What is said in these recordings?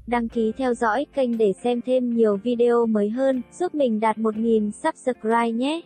Đăng ký theo dõi kênh để xem thêm nhiều video mới hơn, giúp mình đạt 1000 subscribe nhé.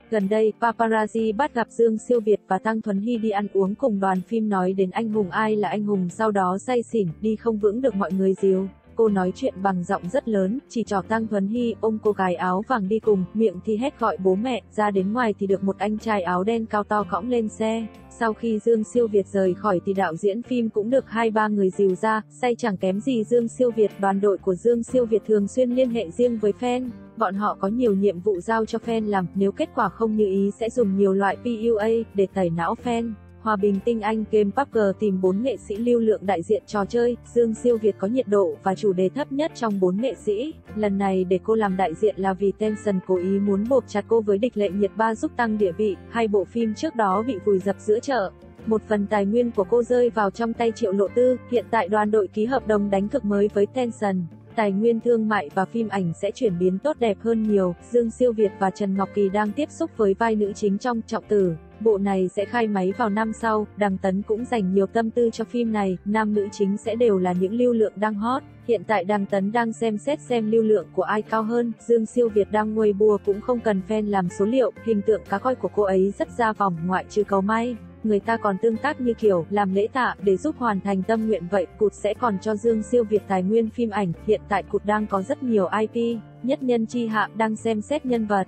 Gần đây, paparazzi bắt gặp Dương Siêu Việt và Tăng Thuấn Hy đi ăn uống cùng đoàn phim nói đến anh hùng ai là anh hùng, sau đó say xỉn, đi không vững được mọi người dìu. Cô nói chuyện bằng giọng rất lớn, chỉ trỏ Tăng Thuấn Hy ôm cô gái áo vàng đi cùng, miệng thì hét gọi bố mẹ, ra đến ngoài thì được một anh trai áo đen cao to cõng lên xe. Sau khi Dương Siêu Việt rời khỏi thì đạo diễn phim cũng được 2-3 người dìu ra, say chẳng kém gì Dương Siêu Việt. Đoàn đội của Dương Siêu Việt thường xuyên liên hệ riêng với fan. Bọn họ có nhiều nhiệm vụ giao cho fan làm, nếu kết quả không như ý sẽ dùng nhiều loại PUA để tẩy não fan. Hòa Bình Tinh Anh Game PUBG tìm 4 nghệ sĩ lưu lượng đại diện trò chơi, Dương Siêu Việt có nhiệt độ và chủ đề thấp nhất trong 4 nghệ sĩ. Lần này để cô làm đại diện là vì Tencent cố ý muốn buộc chặt cô với Địch Lệ Nhiệt 3 giúp tăng địa vị, hai bộ phim trước đó bị vùi dập giữa chợ. Một phần tài nguyên của cô rơi vào trong tay Triệu Lộ Tư, hiện tại đoàn đội ký hợp đồng đánh cược mới với Tencent. Tài nguyên thương mại và phim ảnh sẽ chuyển biến tốt đẹp hơn nhiều. Dương Siêu Việt và Trần Ngọc Kỳ đang tiếp xúc với vai nữ chính trong Trọng Tử. Bộ này sẽ khai máy vào năm sau, Đằng Tấn cũng dành nhiều tâm tư cho phim này, nam nữ chính sẽ đều là những lưu lượng đang hot. Hiện tại Đằng Tấn đang xem xét xem lưu lượng của ai cao hơn, Dương Siêu Việt đang Weibo cũng không cần fan làm số liệu, hình tượng cá coi của cô ấy rất ra vòng, ngoại trừ cầu may. Người ta còn tương tác như kiểu làm lễ tạ để giúp hoàn thành tâm nguyện vậy. Cụt sẽ còn cho Dương Siêu Việt tài nguyên phim ảnh, hiện tại Cụt đang có rất nhiều IP, nhất nhân chi hạ đang xem xét nhân vật.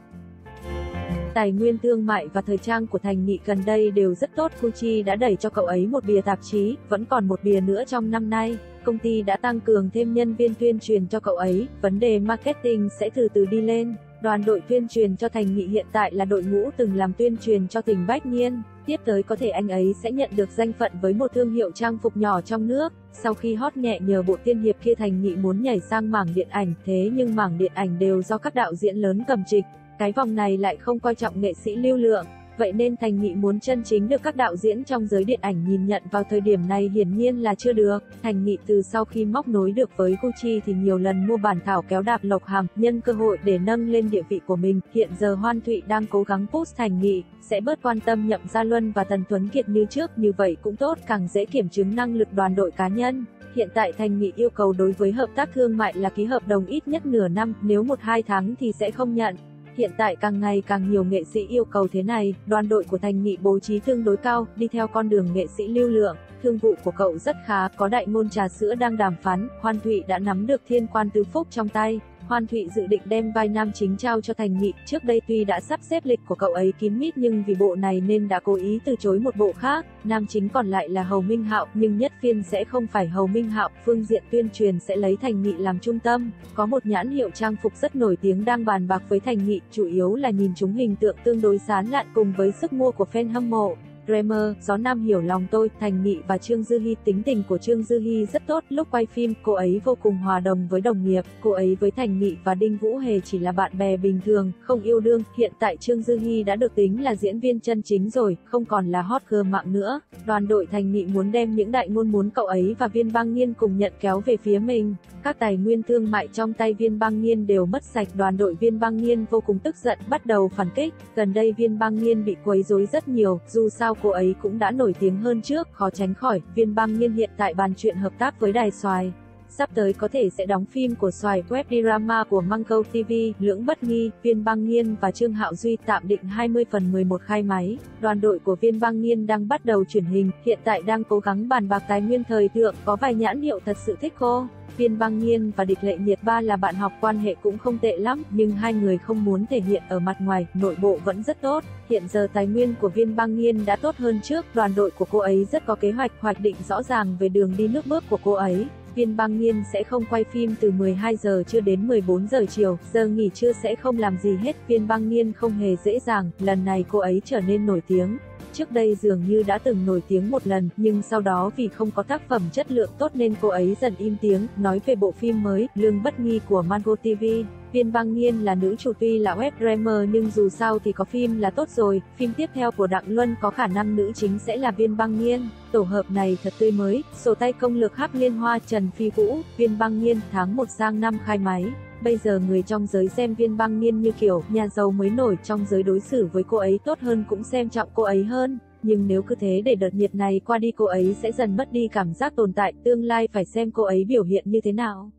Tài nguyên thương mại và thời trang của Thành Nghị gần đây đều rất tốt, Gucci đã đẩy cho cậu ấy một bìa tạp chí, vẫn còn một bìa nữa trong năm nay. Công ty đã tăng cường thêm nhân viên tuyên truyền cho cậu ấy, vấn đề marketing sẽ từ từ đi lên. Đoàn đội tuyên truyền cho Thành Nghị hiện tại là đội ngũ từng làm tuyên truyền cho Tình Bách Nhiên. Tiếp tới có thể anh ấy sẽ nhận được danh phận với một thương hiệu trang phục nhỏ trong nước. Sau khi hot nhẹ nhờ bộ tiên hiệp kia, Thành Nghị muốn nhảy sang mảng điện ảnh, thế nhưng mảng điện ảnh đều do các đạo diễn lớn cầm trịch. Cái vòng này lại không coi trọng nghệ sĩ lưu lượng. Vậy nên Thành Nghị muốn chân chính được các đạo diễn trong giới điện ảnh nhìn nhận vào thời điểm này hiển nhiên là chưa được. Thành Nghị từ sau khi móc nối được với Gucci thì nhiều lần mua bản thảo kéo đạp Lộc Hàm, nhân cơ hội để nâng lên địa vị của mình. Hiện giờ Hoan Thụy đang cố gắng push Thành Nghị, sẽ bớt quan tâm Nhậm Gia Luân và Tần Tuấn Kiệt như trước, như vậy cũng tốt, càng dễ kiểm chứng năng lực đoàn đội cá nhân. Hiện tại Thành Nghị yêu cầu đối với hợp tác thương mại là ký hợp đồng ít nhất nửa năm, nếu 1-2 tháng thì sẽ không nhận. Hiện tại càng ngày càng nhiều nghệ sĩ yêu cầu thế này, đoàn đội của Thành Nghị bố trí tương đối cao, đi theo con đường nghệ sĩ lưu lượng. Thương vụ của cậu rất khá, có đại ngôn trà sữa đang đàm phán, Hoan Thụy đã nắm được Thiên Quan Tứ Phúc trong tay. Hoan Thụy dự định đem vai nam chính trao cho Thành Nghị, trước đây tuy đã sắp xếp lịch của cậu ấy kín mít nhưng vì bộ này nên đã cố ý từ chối một bộ khác. Nam chính còn lại là Hầu Minh Hạo, nhưng nhất phiên sẽ không phải Hầu Minh Hạo, phương diện tuyên truyền sẽ lấy Thành Nghị làm trung tâm. Có một nhãn hiệu trang phục rất nổi tiếng đang bàn bạc với Thành Nghị, chủ yếu là nhìn chúng hình tượng tương đối sán lạn cùng với sức mua của fan hâm mộ. Dreamer, Gió Nam Hiểu Lòng Tôi, Thành Nghị và Trương Dư Hi. Tính tình của Trương Dư Hi rất tốt, lúc quay phim, cô ấy vô cùng hòa đồng với đồng nghiệp, cô ấy với Thành Nghị và Đinh Vũ Hề chỉ là bạn bè bình thường, không yêu đương. Hiện tại Trương Dư Hi đã được tính là diễn viên chân chính rồi, không còn là hot girl mạng nữa. Đoàn đội Thành Nghị muốn đem những đại ngôn muốn cậu ấy và Viên Băng Nghiên cùng nhận kéo về phía mình. Các tài nguyên thương mại trong tay Viên Băng Nghiên đều mất sạch, đoàn đội Viên Băng Nghiên vô cùng tức giận, bắt đầu phản kích. Gần đây Viên Băng Nghiên bị quấy rối rất nhiều, dù sao cô ấy cũng đã nổi tiếng hơn trước, khó tránh khỏi. Viên Băng Nghiên hiện tại bàn chuyện hợp tác với Đài Xoài. Sắp tới có thể sẽ đóng phim của Xoài, web drama của Măng Câu TV, Lưỡng Bất Nghi. Viên Băng Nghiên và Trương Hạo Duy tạm định 20/11 khai máy. Đoàn đội của Viên Băng Nghiên đang bắt đầu chuyển hình, hiện tại đang cố gắng bàn bạc tài nguyên thời thượng, có vài nhãn hiệu thật sự thích cô. Viên Băng Nghiên và Địch Lệ Nhiệt 3 là bạn học, quan hệ cũng không tệ lắm, nhưng hai người không muốn thể hiện ở mặt ngoài, nội bộ vẫn rất tốt. Hiện giờ tài nguyên của Viên Băng Nghiên đã tốt hơn trước, đoàn đội của cô ấy rất có kế hoạch, hoạch định rõ ràng về đường đi nước bước của cô ấy. Viên Băng Nghiên sẽ không quay phim từ 12 giờ trưa đến 14 giờ chiều, giờ nghỉ trưa sẽ không làm gì hết. Viên Băng Nghiên không hề dễ dàng, lần này cô ấy trở nên nổi tiếng. Trước đây dường như đã từng nổi tiếng một lần, nhưng sau đó vì không có tác phẩm chất lượng tốt nên cô ấy dần im tiếng. Nói về bộ phim mới, Lương Bất Nghi của Mango TV, Viên Băng Nghiên là nữ chủ, tuy là web drama nhưng dù sao thì có phim là tốt rồi. Phim tiếp theo của Đặng Luân có khả năng nữ chính sẽ là Viên Băng Nghiên. Tổ hợp này thật tươi mới, sổ tay công lược Hắc Liên Hoa, Trần Phi Vũ, Viên Băng Nghiên, tháng 1 sang năm khai máy. Bây giờ người trong giới xem Viên Băng Nghiên như kiểu nhà giàu mới nổi, trong giới đối xử với cô ấy tốt hơn, cũng xem trọng cô ấy hơn. Nhưng nếu cứ thế để đợt nhiệt này qua đi cô ấy sẽ dần mất đi cảm giác tồn tại, tương lai phải xem cô ấy biểu hiện như thế nào.